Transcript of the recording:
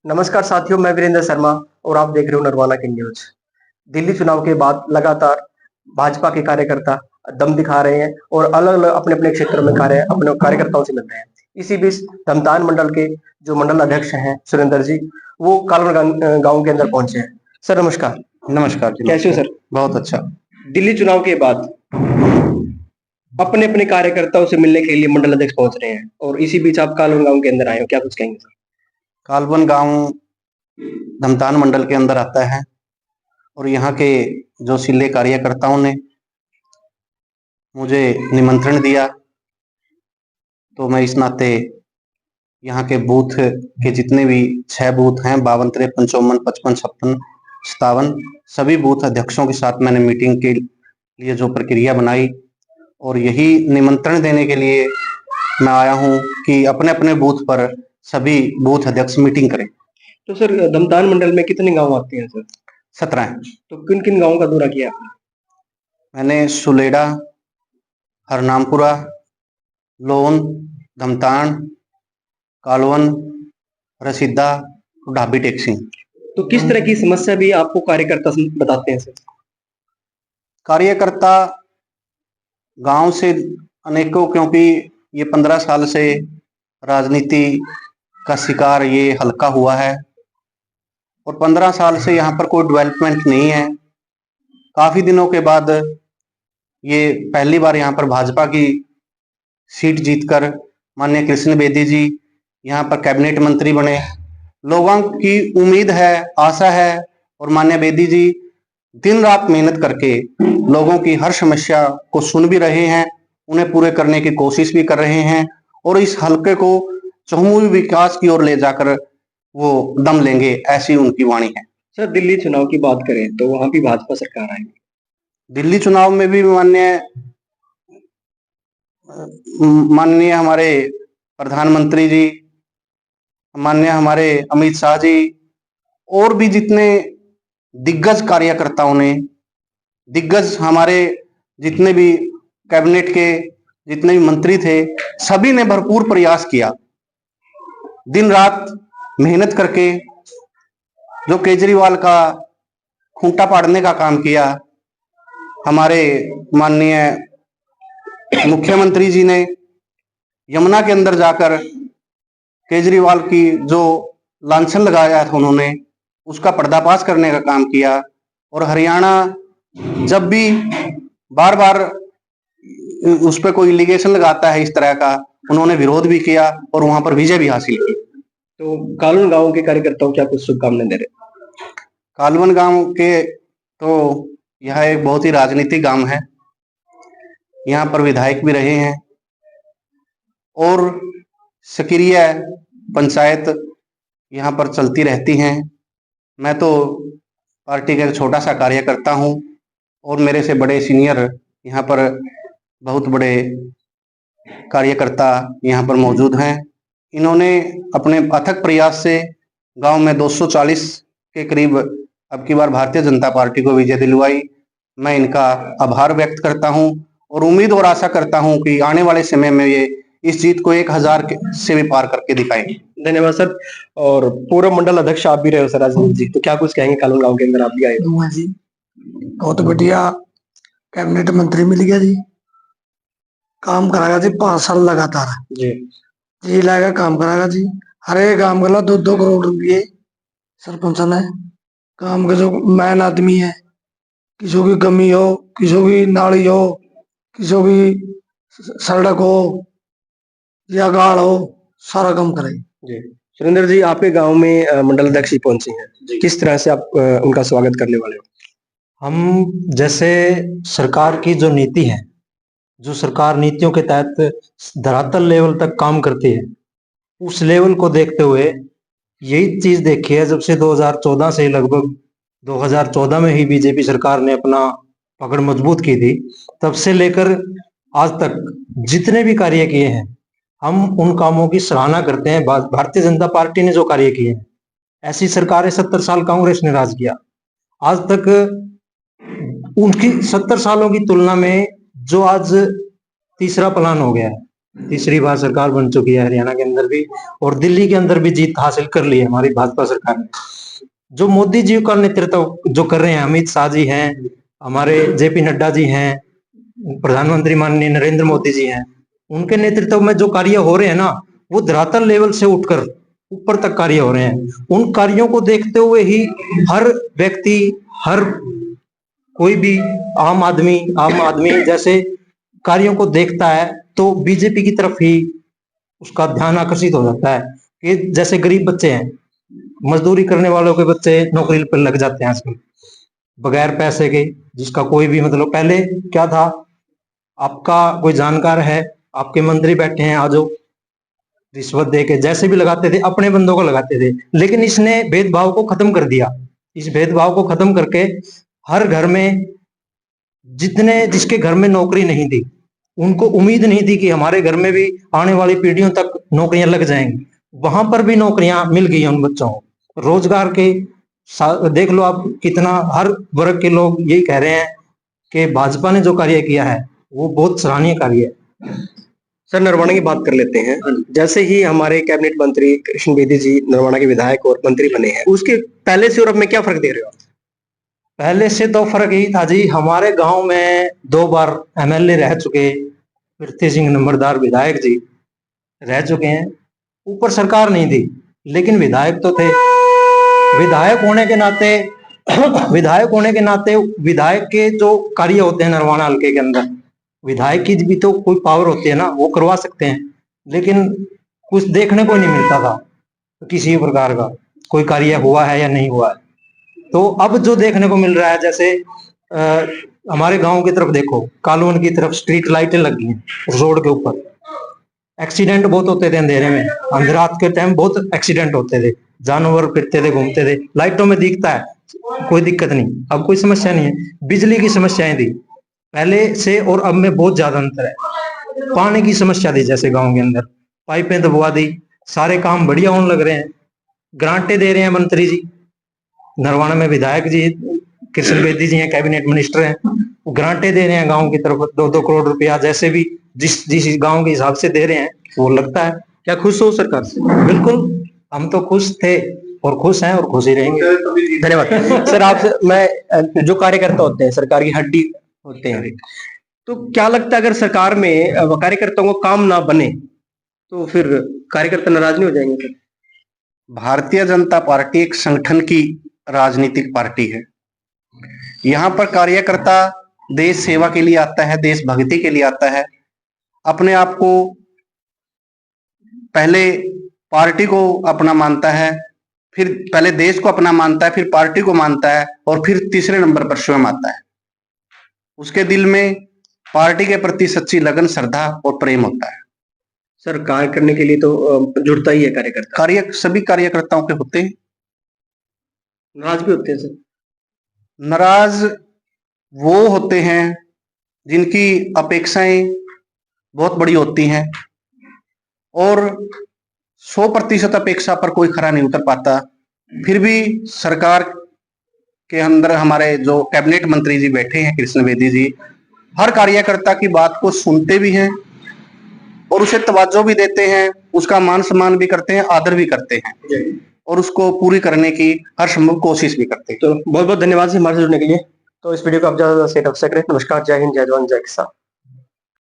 नमस्कार साथियों, मैं वीरेंद्र शर्मा और आप देख रहे हो नरवाना की न्यूज। दिल्ली चुनाव के बाद लगातार भाजपा के कार्यकर्ता दम दिखा रहे हैं और अलग अलग अपने अपने क्षेत्रों में कार्य अपने कार्यकर्ताओं से मिल रहे हैं। इसी बीच धमतान मंडल के जो मंडल अध्यक्ष हैं सुरेंद्र जी, वो कालवन गांव के अंदर पहुंचे हैं। सर नमस्कार। नमस्कार जी। कैसे हो सर? बहुत अच्छा। दिल्ली चुनाव के बाद अपने अपने कार्यकर्ताओं से मिलने के लिए मंडल अध्यक्ष पहुंच रहे हैं और इसी बीच आप कालवन गांव के अंदर आए हो, क्या कुछ कहेंगे सर? कालवन गांव धमतान मंडल के अंदर आता है और यहाँ के जो सिले कार्यकर्ताओं ने मुझे निमंत्रण दिया, तो मैं इस नाते यहाँ के बूथ के जितने भी 6 बूथ हैं, 52, 53, 55, 56, 57, सभी बूथ अध्यक्षों के साथ मैंने मीटिंग के लिए जो प्रक्रिया बनाई और यही निमंत्रण देने के लिए मैं आया हूँ कि अपने अपने बूथ पर सभी बूथ अध्यक्ष मीटिंग करें। तो सर धमतान मंडल में कितने गांव आते हैं सर? 17 हैं। तो किन किन गांवों का दौरा किया आपने? मैंने सुलेडा, हरनामपुरा, लोन, धमतान, कालवन, रसीदा, ढाबी टेक्सी। तो किस तरह की समस्या भी आपको कार्यकर्ता बताते हैं सर? कार्यकर्ता गांव से अनेकों, क्योंकि ये 15 साल से राजनीति का शिकार ये हल्का हुआ है और 15 साल से यहाँ पर कोई डेवलपमेंट नहीं है। काफी दिनों के बाद ये पहली बार यहाँ पर भाजपा की सीट जीतकर माननीय कृष्ण बेदी जी यहाँ पर कैबिनेट मंत्री बने। लोगों की उम्मीद है, आशा है और माननीय बेदी जी दिन रात मेहनत करके लोगों की हर समस्या को सुन भी रहे हैं, उन्हें पूरे करने की कोशिश भी कर रहे हैं और इस हलके को चहुमुखी विकास की ओर ले जाकर वो दम लेंगे, ऐसी उनकी वाणी है। सर दिल्ली चुनाव की बात करें तो वहां भी भाजपा सरकार आएगी। दिल्ली चुनाव में भी माननीय हमारे प्रधानमंत्री जी, माननीय हमारे अमित शाह जी और भी जितने दिग्गज कार्यकर्ताओं ने, दिग्गज हमारे जितने भी कैबिनेट के जितने भी मंत्री थे, सभी ने भरपूर प्रयास किया, दिन रात मेहनत करके जो केजरीवाल का खूंटा पाड़ने का काम किया। हमारे माननीय मुख्यमंत्री जी ने यमुना के अंदर जाकर केजरीवाल की जो लांछन लगाया था उन्होंने, उसका पर्दाफाश करने का काम किया और हरियाणा जब भी बार बार उस पर कोई एलिगेशन लगाता है इस तरह का, उन्होंने विरोध भी किया और वहां पर विजय भी हासिल की। तो कालवन गांव के कार्यकर्ताओं क्या कुछ शुभकामनाएं दे रहे? कालवन गांव के तो यह एक बहुत ही राजनीतिक गांव है, यहाँ पर विधायक भी रहे हैं और सक्रिय पंचायत यहाँ पर चलती रहती हैं। मैं तो पार्टी का एक छोटा सा कार्यकर्ता हूँ और मेरे से बड़े सीनियर यहाँ पर बहुत बड़े कार्यकर्ता यहाँ पर मौजूद हैं। इन्होंने अपने अथक प्रयास से गांव में 240 के करीब अब की बार भारतीय जनता पार्टी को विजय दिलवाई। मैं इनका आभार व्यक्त करता हूं और उम्मीद और आशा करता हूं कि आने वाले समय में ये इस जीत को 1000 से भी पार करके दिखाएंगे। धन्यवाद सर। और पूर्व मंडल अध्यक्ष आप भी रहे हो सर राजनीति जी, तो क्या कुछ कहेंगे? कालवन गांव के अंदर आप भी आए हो। जी बहुत बढ़िया कैबिनेट मंत्री मिल गया जी, काम कराएगा जी 5 साल लगातार जी लाएगा, काम कराएगा जी। हर एक काम गला 2-2 करोड़ रुपये सरपंच ने काम के जो मैन आदमी है, किसी की कमी हो, किसी की नाली हो, किसी की सड़क हो या गाड़ हो, सारा काम करे जी। सुरेंद्र जी, आपके गांव में मंडल अध्यक्ष पहुंचे हैं, किस तरह से आप उनका स्वागत करने वाले हो? हम जैसे सरकार की जो नीति है, जो सरकार नीतियों के तहत धरातल लेवल तक काम करती है, उस लेवल को देखते हुए यही चीज देखी है। जब से 2014 से लगभग 2014 में ही बीजेपी सरकार ने अपना पकड़ मजबूत की थी, तब से लेकर आज तक जितने भी कार्य किए हैं, हम उन कामों की सराहना करते हैं। भारतीय जनता पार्टी ने जो कार्य किए हैं, ऐसी सरकारें 70 साल कांग्रेस ने राज किया, आज तक उनकी 70 सालों की तुलना में जो आज तीसरा प्लान हो गया है, तीसरी बार सरकार बन चुकी है हरियाणा के अंदर भी, और दिल्ली के अंदर भी जीत हासिल कर ली है हमारी भाजपा सरकार ने। जो मोदी जी का नेतृत्व जो कर रहे हैं, अमित शाह जी हैं, हमारे जेपी नड्डा जी हैं, प्रधानमंत्री माननीय नरेंद्र मोदी जी हैं, उनके नेतृत्व में जो कार्य हो रहे हैं ना, वो धरातल लेवल से उठकर ऊपर तक कार्य हो रहे हैं। उन कार्यों को देखते हुए ही हर व्यक्ति, हर कोई भी आम आदमी जैसे कार्यों को देखता है तो बीजेपी की तरफ ही उसका ध्यान आकर्षित हो जाता है। कि जैसे गरीब बच्चे हैं, मजदूरी करने वालों के बच्चे नौकरी पर लग जाते हैं आजकल बगैर पैसे के, जिसका कोई भी मतलब, पहले क्या था, आपका कोई जानकार है, आपके मंत्री बैठे हैं, आज रिश्वत दे के जैसे भी लगाते थे, अपने बंदों को लगाते थे। लेकिन इसने भेदभाव को खत्म कर दिया। इस भेदभाव को खत्म करके हर घर में जिसके घर में नौकरी नहीं थी, उनको उम्मीद नहीं थी कि हमारे घर में भी आने वाली पीढ़ियों तक नौकरियां लग जाएंगी, वहां पर भी नौकरियां मिल गई उन बच्चों को। रोजगार के देख लो आप, कितना हर वर्ग के लोग यही कह रहे हैं कि भाजपा ने जो कार्य किया है वो बहुत सराहनीय कार्य है। सर, नरवाना की बात कर लेते हैं। जैसे ही हमारे कैबिनेट मंत्री कृष्ण बेदी जी नरवाना के विधायक और मंत्री बने हैं, उसके पहले से और अब में क्या फर्क दे रहे हो? पहले से तो फर्क यही था जी, हमारे गांव में 2 बार एमएलए रह चुके पृथ्वी सिंह नंबरदार विधायक जी रह चुके हैं। ऊपर सरकार नहीं थी लेकिन विधायक तो थे। विधायक होने के नाते विधायक के जो कार्य होते हैं नरवाना हल्के के अंदर, विधायक की भी तो कोई पावर होती है ना, वो करवा सकते हैं। लेकिन कुछ देखने को नहीं मिलता था किसी प्रकार का कोई कार्य हुआ है या नहीं हुआ है। तो अब जो देखने को मिल रहा है, जैसे हमारे गांव की तरफ देखो, कालवन की तरफ स्ट्रीट लाइटें लगी हैं रोड के ऊपर। एक्सीडेंट बहुत होते थे अंधेरे में, अंधरात के टाइम बहुत एक्सीडेंट होते थे, जानवर फिरते थे, घूमते थे, लाइटों में दिखता है, कोई दिक्कत नहीं, अब कोई समस्या नहीं है। बिजली की समस्याएं थी पहले से और अब में बहुत ज्यादा अंतर है। पानी की समस्या थी, जैसे गांव के अंदर पाइपें दबवा दी, सारे काम बढ़िया होने लग रहे हैं। ग्रांटें दे रहे हैं मंत्री जी, नरवाना में विधायक जी कृष्ण बेदी जी हैं, कैबिनेट मिनिस्टर हैं, वो ग्रांटें दे रहे हैं गांव की तरफ 2-2 करोड़ रुपया, जैसे भी जिस गांव के हिसाब से दे रहे हैं वो लगता है। क्या खुश हो सरकार से? बिल्कुल, हम तो खुश थे और खुश हैं और खुश ही रहेंगे। धन्यवाद। सर, आपसे मैं, जो कार्यकर्ता होते हैं सरकार की हड्डी होते हैं, तो क्या लगता है अगर सरकार में कार्यकर्ताओं को काम ना बने तो फिर कार्यकर्ता नाराज नहीं हो जाएंगे सर? भारतीय जनता पार्टी एक संगठन की राजनीतिक पार्टी है। यहाँ पर कार्यकर्ता देश सेवा के लिए आता है, देश भक्ति के लिए आता है। अपने आप को पहले पार्टी को अपना मानता है, फिर पहले देश को अपना मानता है, फिर पार्टी को मानता है, और फिर तीसरे नंबर पर स्वयं आता है। उसके दिल में पार्टी के प्रति सच्ची लगन, श्रद्धा और प्रेम होता है। सर, कार्य करने के लिए तो जुड़ता ही है कार्यकर्ता। सभी कार्यकर्ताओं के होते हैं। नाराज भी होते हैं सर? नाराज वो होते हैं जिनकी अपेक्षाएं बहुत बड़ी होती हैं और 100% अपेक्षा पर कोई खरा नहीं उतर पाता। फिर भी सरकार के अंदर हमारे जो कैबिनेट मंत्री जी बैठे हैं कृष्ण बेदी जी, हर कार्यकर्ता की बात को सुनते भी हैं और उसे तवज्जो भी देते हैं, उसका मान सम्मान भी करते हैं, आदर भी करते हैं और उसको पूरी करने की हर संभव कोशिश भी करते हैं। तो बहुत बहुत धन्यवाद हमारे से जुड़ने के लिए। तो इस वीडियो को आप ज्यादा से ज्यादा शेयर कर सकते हैं। नमस्कार, जय हिंद, जय जवान, जय किसान।